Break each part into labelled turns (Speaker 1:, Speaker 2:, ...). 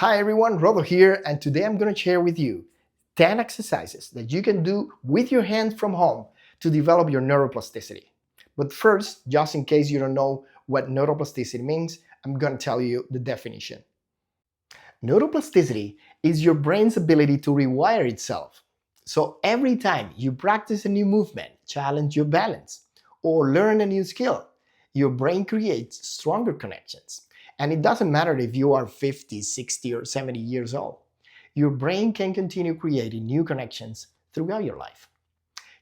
Speaker 1: Hi everyone, Rodo here, and today I'm going to share with you 10 exercises that you can do with your hands from home to develop your neuroplasticity. But first, just in case you don't know what neuroplasticity means, I'm going to tell you the definition. Neuroplasticity is your brain's ability to rewire itself. So every time you practice a new movement, challenge your balance, or learn a new skill, your brain creates stronger connections. And it doesn't matter if you are 50, 60, or 70 years old. Your brain can continue creating new connections throughout your life.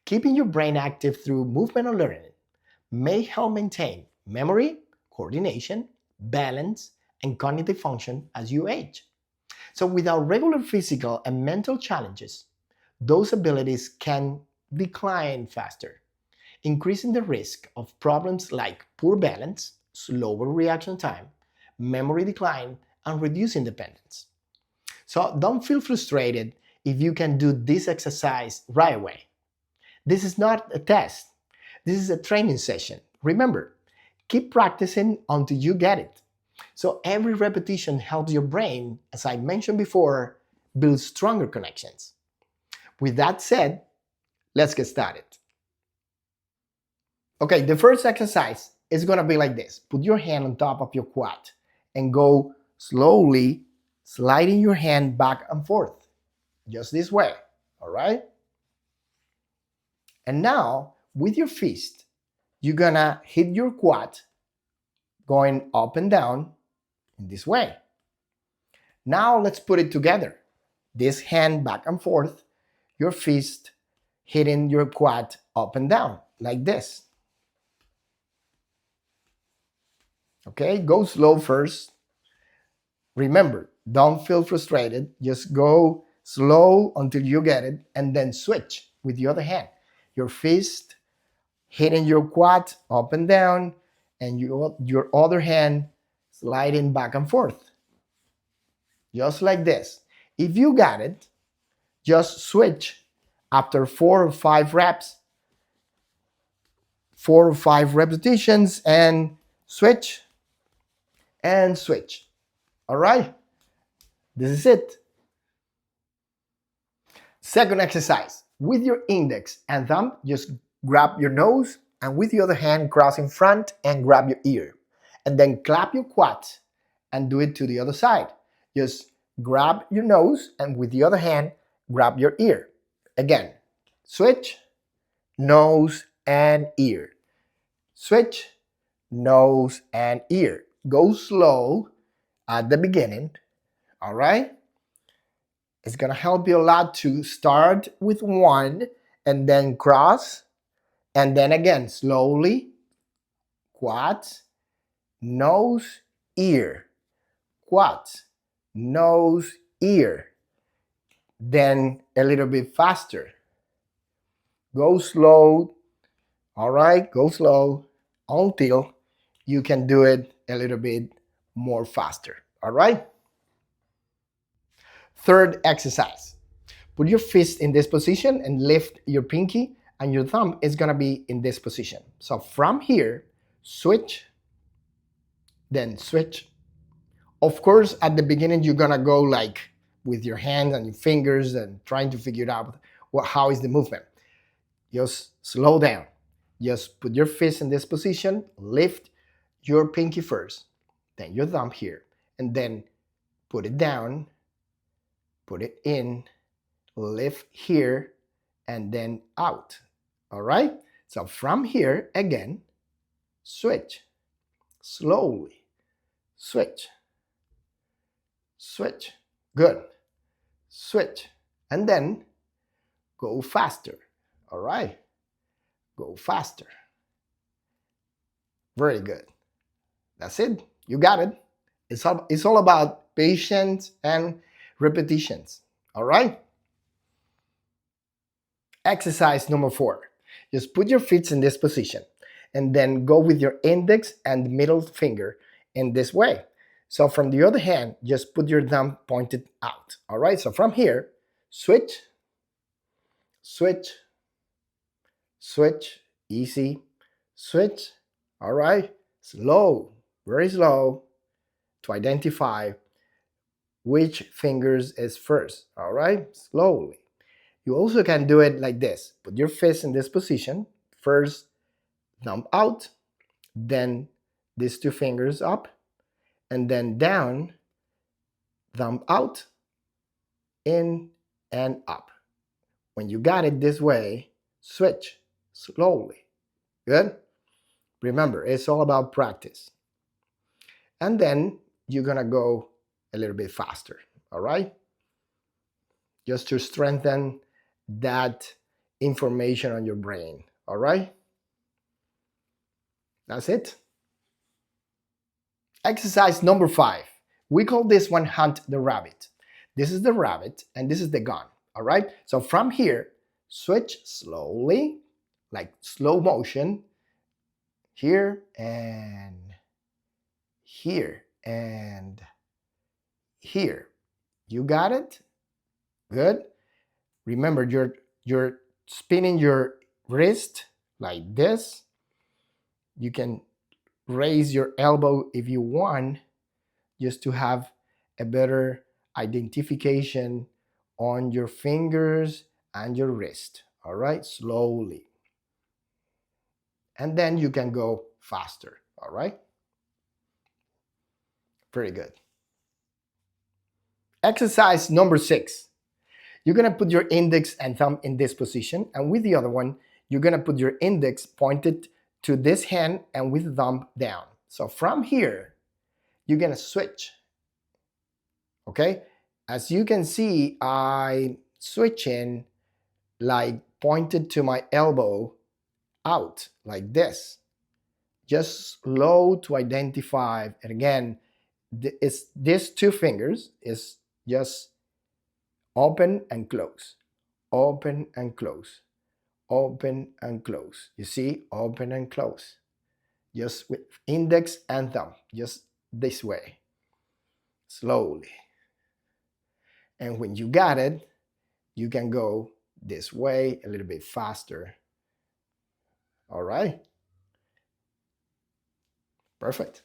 Speaker 1: Keeping your brain active through movement and learning may help maintain memory, coordination, balance, and cognitive function as you age. So without regular physical and mental challenges, those abilities can decline faster, increasing the risk of problems like poor balance, slower reaction time, memory decline, and reduced independence. So don't feel frustrated if you can do this exercise right away. This is not a test. This is a training session. Remember, keep practicing until you get it. So every repetition helps your brain, as I mentioned before, build stronger connections. With that said, let's get started. Okay, the first exercise is going to be like this. Put your hand on top of your quad and go slowly sliding your hand back and forth. Just this way, all right? And now, with your fist, you're going to hit your quad going up and down in this way. Now let's put it together. This hand back and forth, your fist hitting your quad up and down like this. Okay, go slow first. Remember, don't feel frustrated. Just go slow until you get it and then switch with the other hand. Your fist hitting your quad up and down and your other hand sliding back and forth. Just like this. If you got it, just switch after 4 or 5 reps, 4 or 5 repetitions, and switch and switch. All right? This is it. Second exercise. With your index and thumb, just grab your nose and with the other hand, cross in front and grab your ear. And then clap your quad and do it to the other side. Just grab your nose and with the other hand, grab your ear. Again, switch, nose and ear. Switch, nose and ear. Go slow at the beginning, all right? It's gonna help you a lot to start with one and then cross, and then again, slowly, quads, nose, ear, quads, nose, ear. Then a little bit faster. Go slow, all right? Go slow until you can do it a little bit more faster, all right? Third exercise. Put your fist in this position and lift your pinky, and your thumb is gonna be in this position. So from here, switch, then switch. Of course, at the beginning, you're gonna go like with your hands and your fingers and trying to figure out how is the movement. Just slow down. Just put your fist in this position, lift your pinky first, then your thumb here, and then put it down, put it in, lift here, and then out. All right? So from here, again, switch. Slowly. Switch. Switch. Good. Switch. And then go faster. All right? Go faster. Very good. That's it. You got it. It's all about patience and repetitions. All right? Exercise number 4. Just put your feet in this position and then go with your index and middle finger in this way. So from the other hand, just put your thumb pointed out. All right, so from here, switch, switch, switch, easy, switch. All right, slow, very slow to identify which fingers is first. All right, slowly. You also can do it like this. Put your fist in this position. First, thumb out, then these two fingers up, and then down, thumb out, in and up. When you got it this way, switch slowly. Good? Remember, it's all about practice. And then you're gonna go a little bit faster, all right? Just to strengthen that information on your brain, all right? That's it. Exercise number 5. We call this one hunt the rabbit. This is the rabbit and this is the gun, all right? So from here, switch slowly, like slow motion, here and here and here. You got it? Good. Remember, you're spinning your wrist like this. You can raise your elbow if you want, just to have a better identification on your fingers and your wrist. All right, slowly. And then you can go faster. All right. Very good. Exercise number 6. You're gonna put your index and thumb in this position, and with the other one, you're gonna put your index pointed to this hand and with the thumb down. So from here, you're gonna switch. Okay? As you can see, I switching like pointed to my elbow out like this. Just slow to identify. And again, it's these two fingers is just open and close, open and close, open and close. You see, open and close. Just with index and thumb, just this way, slowly. And when you got it, you can go this way a little bit faster. All right? Perfect.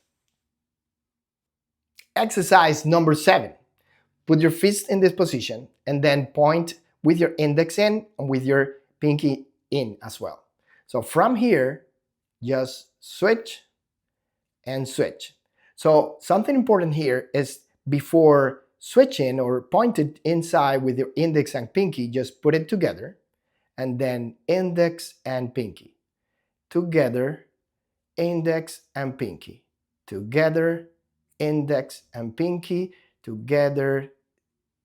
Speaker 1: Exercise number 7. Put your fist in this position and then point with your index in and with your pinky in as well. So from here, just switch and switch. So something important here is before switching or pointed inside with your index and pinky, just put it together and then index and pinky. Together, index and pinky. Together, index and pinky. Together,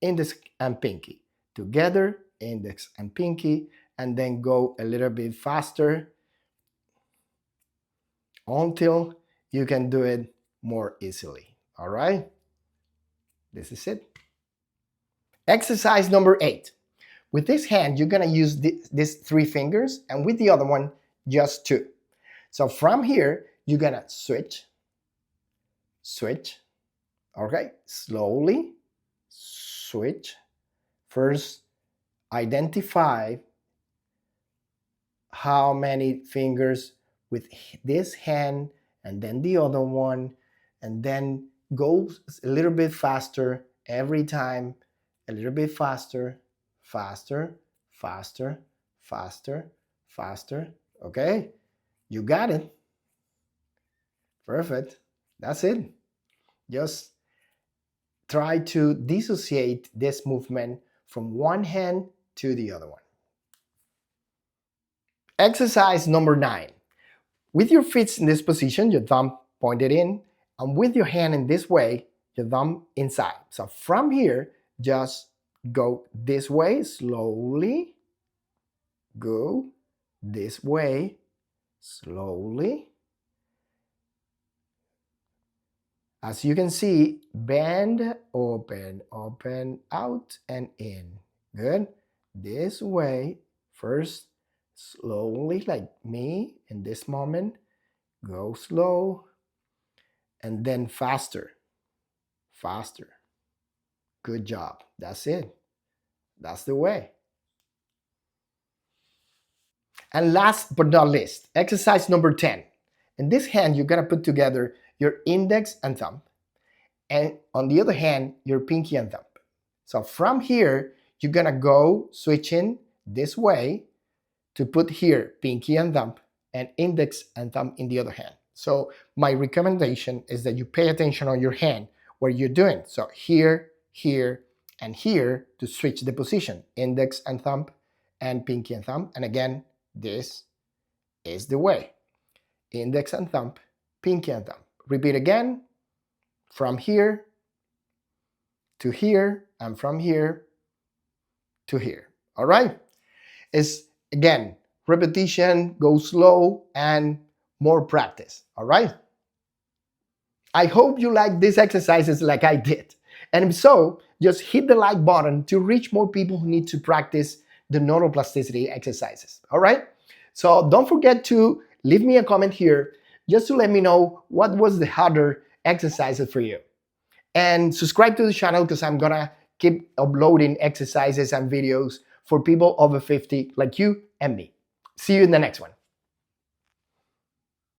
Speaker 1: index and pinky. Together, index and pinky. And then go a little bit faster until you can do it more easily. All right? This is it. Exercise number 8. With this hand, you're going to use these 3 fingers, and with the other one, just 2. So from here, you're going to switch, switch, okay, slowly, switch. First, identify how many fingers with this hand, and then the other one, and then go a little bit faster every time, a little bit faster, faster, faster, faster, faster. Okay, you got it. Perfect. That's it. Just try to dissociate this movement from one hand to the other one. Exercise number 9. With your feet in this position, your thumb pointed in, and with your hand in this way, your thumb inside. So from here, just go this way slowly. Go this way slowly. As you can see, bend, open, open, out, and in. Good. This way, first, slowly, like me in this moment. Go slow, and then faster, faster. Good job. That's it. That's the way. And last but not least, exercise number 10. In this hand, you're going to put together your index and thumb. and on the other hand, your pinky and thumb. So from here, you're gonna go switching this way to put here pinky and thumb and index and thumb in the other hand. So my recommendation is that you pay attention on your hand where you're doing. So here, here, and here to switch the position, index and thumb and pinky and thumb. And again, this is the way. Index and thumb, pinky and thumb. Repeat again, from here to here, and from here to here. All right? It's, again, repetition, go slow, and more practice. All right? I hope you like these exercises like I did. And if so, just hit the like button to reach more people who need to practice the neuroplasticity exercises. All right? So don't forget to leave me a comment here just to let me know what was the harder exercises for you. And subscribe to the channel because I'm gonna keep uploading exercises and videos for people over 50 like you and me. See you in the next one.